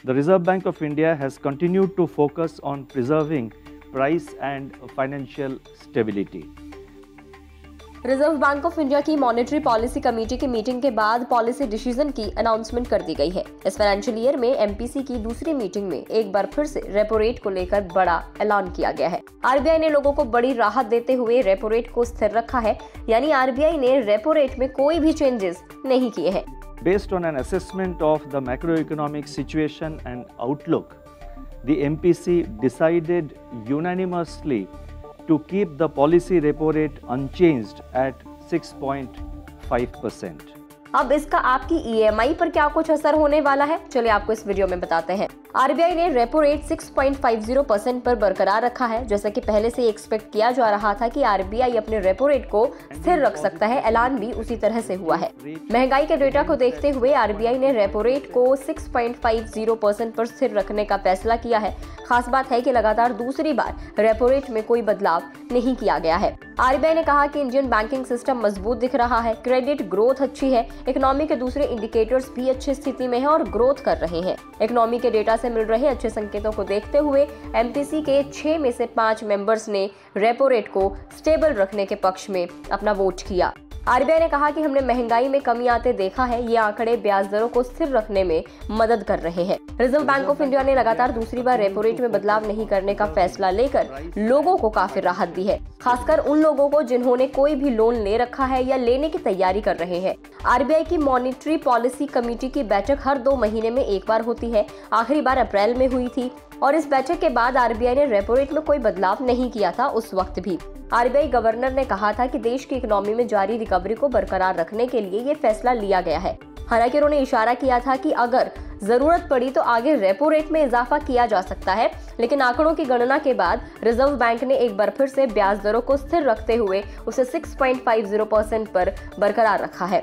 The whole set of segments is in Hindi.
The Reserve Bank of India has continued to focus on preserving price and financial stability. Reserve bank of India की मॉनेटरी पॉलिसी कमेटी की मीटिंग के बाद पॉलिसी डिसीजन की अनाउंसमेंट कर दी गई है। इस फाइनेंशियल ईयर में एमपीसी की दूसरी मीटिंग में एक बार फिर से रेपो रेट को लेकर बड़ा ऐलान किया गया है। आरबीआई ने लोगों को बड़ी राहत देते हुए रेपो रेट को स्थिर रखा है, यानी आरबीआई ने रेपो रेट में कोई भी चेंजेस नहीं किए हैं। Based on an assessment of the macroeconomic situation and outlook, the MPC decided unanimously to keep the policy repo rate unchanged at 6.5%. अब इसका आपकी ईएमआई पर क्या कुछ असर होने वाला है, चलिए आपको इस वीडियो में बताते हैं। आरबीआई ने रेपो रेट 6.50% पर बरकरार रखा है। जैसा कि पहले से एक्सपेक्ट किया जा रहा था कि आरबीआई अपने रेपो रेट को स्थिर रख सकता है, ऐलान भी उसी तरह से हुआ है। महंगाई के डेटा को देखते हुए आरबीआई ने रेपो रेट को 6.50% पर स्थिर रखने का फैसला किया है। खास बात है कि लगातार दूसरी बार रेपो रेट में कोई बदलाव नहीं किया गया है। आरबीआई ने कहा कि इंडियन बैंकिंग सिस्टम मजबूत दिख रहा है, क्रेडिट ग्रोथ अच्छी है, इकोनॉमी के दूसरे इंडिकेटर्स भी अच्छी स्थिति में हैं और ग्रोथ कर रहे हैं। इकोनॉमी के डेटा से मिल रहे अच्छे संकेतों को देखते हुए एमपीसी के 6 में से 5 मेंबर्स ने रेपो रेट को स्टेबल रखने के पक्ष में अपना वोट किया। आरबीआई ने कहा कि हमने महंगाई में कमी आते देखा है, ये आंकड़े ब्याज दरों को स्थिर रखने में मदद कर रहे हैं। रिजर्व बैंक ऑफ इंडिया ने लगातार दूसरी बार रेपो रेट में बदलाव नहीं करने का फैसला लेकर लोगों को काफी राहत दी है, खासकर उन लोगों को जिन्होंने कोई भी लोन ले रखा है या लेने की तैयारी कर रहे हैं। आरबीआई की मॉनेटरी पॉलिसी कमेटी की बैठक हर 2 महीने में एक बार होती है। आखिरी बार अप्रैल में हुई थी और इस बैठक के बाद आरबीआई ने रेपो रेट में कोई बदलाव नहीं किया था। उस वक्त भी आरबीआई गवर्नर ने कहा था कि देश की इकोनॉमी में जारी रिकवरी को बरकरार रखने के लिए ये फैसला लिया गया है। हालांकि उन्होंने इशारा किया था कि अगर जरूरत पड़ी तो आगे रेपो रेट में इजाफा किया जा सकता है, लेकिन आंकड़ों की गणना के बाद रिजर्व बैंक ने एक बार फिर से ब्याज दरों को स्थिर रखते हुए उसे 6.50% पर बरकरार रखा है।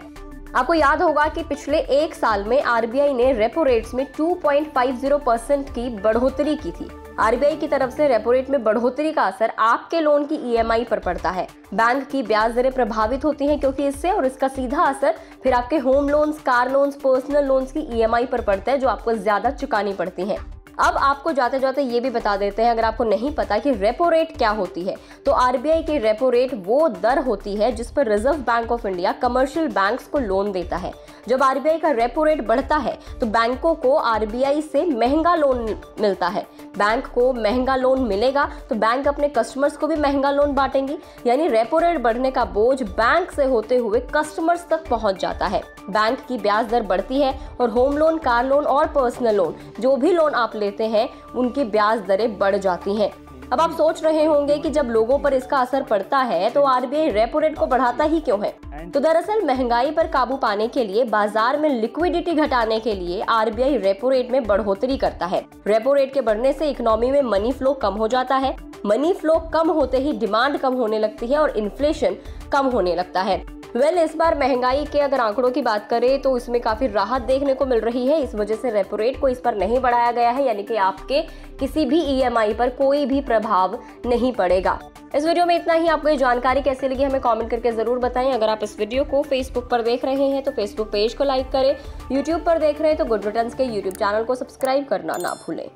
आपको याद होगा कि पिछले 1 साल में आरबीआई ने रेपो रेट्स में 2.50% की बढ़ोतरी की थी। आरबीआई की तरफ से रेपो रेट में बढ़ोतरी का असर आपके लोन की ईएमआई पर पड़ता है। बैंक की ब्याज दरें प्रभावित होती हैं क्योंकि इससे, और इसका सीधा असर फिर आपके home loans, car loans, personal loans की ईएमआई पर पड़ता है, जो आपको ज्यादा चुकानी पड़ती हैं। अब आपको जाते जाते ये भी बता देते हैं, अगर आपको नहीं पता कि रेपो रेट क्या होती है, तो आरबीआई की रेपो रेट वो दर होती है जिस पर reserve bank of India commercial banks को लोन देता है। जब आरबीआई का रेपो रेट बढ़ता है तो बैंकों को आरबीआई से महंगा लोन मिलता है। बैंक को महंगा लोन मिलेगा तो बैंक अपने कस्टमर्स को भी महंगा लोन बांटेंगी, यानी रेपो रेट बढ़ने का बोझ बैंक से होते हुए कस्टमर्स तक पहुंच जाता है। बैंक की ब्याज दर बढ़ती है और होम लोन, कार लोन और पर्सनल लोन, जो भी लोन आप लेते हैं, उनकी ब्याज दरें बढ़ जाती हैं। अब आप सोच रहे होंगे कि जब लोगों पर इसका असर पड़ता है तो आरबीआई रेपो रेट को बढ़ाता ही क्यों है? तो दरअसल महंगाई पर काबू पाने के लिए, बाजार में लिक्विडिटी घटाने के लिए आरबीआई रेपो रेट में बढ़ोतरी करता है। रेपो रेट के बढ़ने से इकोनॉमी में मनी फ्लो कम हो जाता है। मनी फ्लो कम होते ही डिमांड कम होने लगती है और इन्फ्लेशन कम होने लगता है। इस बार महंगाई के अगर आंकड़ों की बात करें तो इसमें काफी राहत देखने को मिल रही है। इस वजह से रेपो रेट को इस पर नहीं बढ़ाया गया है, यानी कि आपके किसी भी ईएमआई पर कोई भी प्रभाव नहीं पड़ेगा। इस वीडियो में इतना ही। आपको ये जानकारी कैसी लगी हमें कमेंट करके जरूर बताएं। अगर आप इस वीडियो को फेसबुक पर देख रहे हैं तो फेसबुक पेज को लाइक करें। यूट्यूब पर देख रहे हैं तो गुड रिटर्न्स के यूट्यूब चैनल को सब्सक्राइब करना ना भूलें।